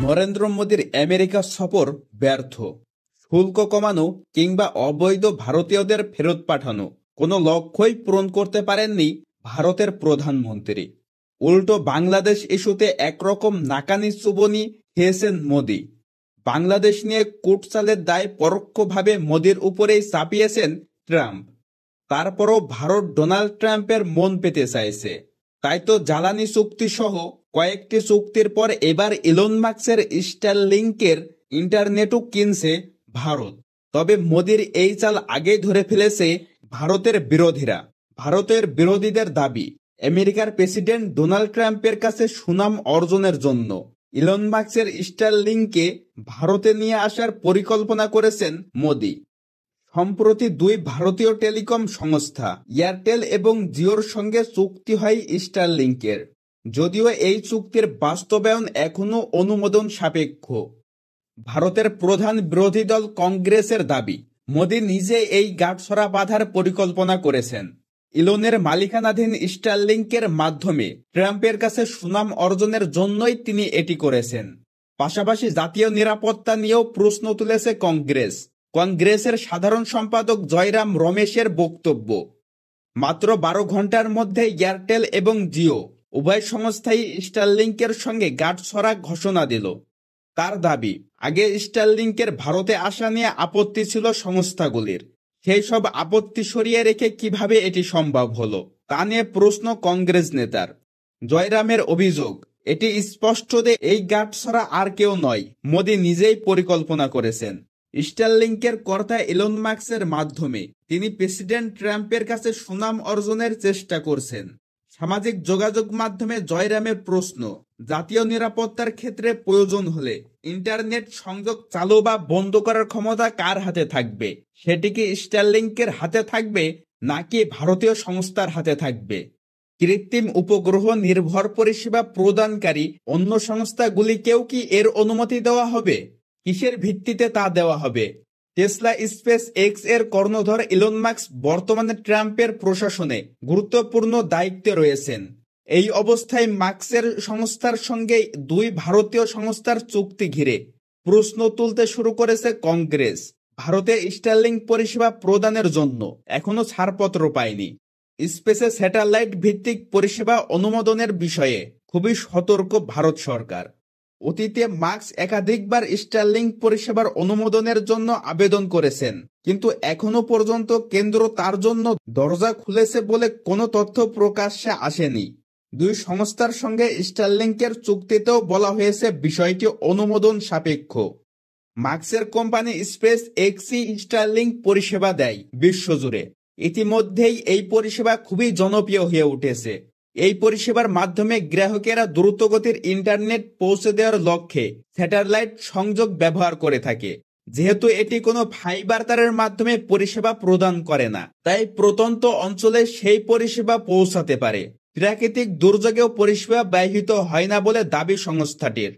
নরেন্দ্র মোদীর আমেরিকা সফর ব্যর্থ। শুল্ক কমানো কিংবা অবৈধ ভারতীয়দের ফেরত পাঠানো কোনো লক্ষ্যই পূরণ করতে পারেননি ভারতের প্রধানমন্ত্রী। উল্টো বাংলাদেশ ইস্যুতে একরকম নাকানি চুবনি খেয়েছেন মোদী। বাংলাদেশ নিয়ে কুটচালের দায় পরোক্ষভাবে মোদীর উপরেই চাপিয়েছেন ট্রাম্প। তারপরও ভারত ডোনাল্ড ট্রাম্পের মন পেতে চাইছে। তাই তো জ্বালানি চুক্তি সহ কয়েকটি চুক্তির পর এবার ইলন মাস্কের স্টারলিংকের ইন্টারনেটও কিনছে ভারত। তবে মোদীর এই চাল আগেই ধরে ফেলেছে ভারতের বিরোধীরা। ভারতের বিরোধীদের দাবি, আমেরিকার প্রেসিডেন্ট ডোনাল্ড ট্রাম্পের কাছে সুনাম অর্জনের জন্য ইলন মাস্কের স্টারলিংকে ভারতে নিয়ে আসার পরিকল্পনা করেছেন মোদী। সম্প্রতি দুই ভারতীয় টেলিকম সংস্থা এয়ারটেল এবং জিওর সঙ্গে চুক্তি হয় স্টারলিংকের। যদিও এই চুক্তির বাস্তবায়ন এখনো অনুমোদন সাপেক্ষ। ভারতের প্রধান বিরোধী দল কংগ্রেসের দাবি, মোদী নিজে এই গাঁটছড়া বাঁধার পরিকল্পনা করেছেন। ইলনের মালিকানাধীন স্টারলিংকের মাধ্যমে ট্রাম্পের কাছে সুনাম অর্জনের জন্যই তিনি এটি করেছেন। পাশাপাশি জাতীয় নিরাপত্তা নিয়েও প্রশ্ন তুলেছে কংগ্রেস। কংগ্রেসের সাধারণ সম্পাদক জয়রাম রমেশের বক্তব্য, মাত্র 12 ঘন্টার মধ্যে এয়ারটেল এবং জিও উভয় সংস্থাই স্টারলিংকের সঙ্গে গাঁটছড়া ঘোষণা দিল। তার দাবি, আগে স্টারলিংকের ভারতে আসা নিয়ে আপত্তি ছিল সংস্থাগুলির। সেই সব আপত্তি সরিয়ে রেখে কিভাবে এটি সম্ভব হলো তা নিয়ে প্রশ্ন কংগ্রেস নেতার। জয়রামের অভিযোগ, এটি স্পষ্ট যে এই গাঁটছড়া আর কেউ নয়, মোদী নিজেই পরিকল্পনা করেছেন। স্টারলিংকের কর্তা ইলন মাস্কের মাধ্যমে তিনি প্রেসিডেন্ট ট্রাম্পের কাছে সুনাম অর্জনের চেষ্টা করছেন। সামাজিক যোগাযোগ মাধ্যমে জয়রামের প্রশ্ন, জাতীয় নিরাপত্তার ক্ষেত্রে প্রয়োজন হলে ইন্টারনেট সংযোগ চালু বা বন্ধ করার ক্ষমতা কার হাতে থাকবে? সেটি কি স্টারলিংকের হাতে থাকবে নাকি ভারতীয় সংস্থার হাতে থাকবে? কৃত্রিম উপগ্রহ নির্ভর পরিষেবা প্রদানকারী অন্য সংস্থাগুলিকেও কি এর অনুমতি দেওয়া হবে? কিসের ভিত্তিতে তা দেওয়া হবে? টেসলা স্পেস এক্স এর কর্ণধার ইলন মাস্ক বর্তমানে ট্রাম্পের প্রশাসনে গুরুত্বপূর্ণ দায়িত্বে রয়েছেন। এই অবস্থায় মাস্কের সংস্থার সঙ্গে দুই ভারতীয় সংস্থার চুক্তি ঘিরে প্রশ্ন তুলতে শুরু করেছে কংগ্রেস। ভারতে স্টারলিংক পরিষেবা প্রদানের জন্য এখনো ছাড়পত্র পায়নি। স্পেসে স্যাটেলাইট ভিত্তিক পরিষেবা অনুমোদনের বিষয়ে খুবই সতর্ক ভারত সরকার। অতীতে মাস্ক একাধিকবার স্টারলিংক পরিষেবার অনুমোদনের জন্য আবেদন করেছেন, কিন্তু এখনো পর্যন্ত কেন্দ্র তার জন্য দরজা খুলেছে বলে কোনো তথ্য প্রকাশ্যে আসেনি। দুই সংস্থার সঙ্গে স্টারলিংকের চুক্তিতেও বলা হয়েছে বিষয়টি অনুমোদন সাপেক্ষ। মাস্কের কোম্পানি স্পেস এক্সই স্টারলিংক পরিষেবা দেয় বিশ্বজুড়ে। ইতিমধ্যেই এই পরিষেবা খুবই জনপ্রিয় হয়ে উঠেছে। এই পরিষেবার মাধ্যমে গ্রাহকেরা দ্রুতগতির ইন্টারনেট পৌঁছে দেওয়ার লক্ষ্যে স্যাটেলাইট সংযোগ ব্যবহার করে থাকে। যেহেতু এটি কোনো ফাইবার তারের মাধ্যমে পরিষেবা প্রদান করে না, তাই প্রত্যন্ত অঞ্চলে সেই পরিষেবা পৌঁছাতে পারে। প্রাকৃতিক দুর্যোগেও পরিষেবা ব্যাহত হয় না বলে দাবি সংস্থাটির।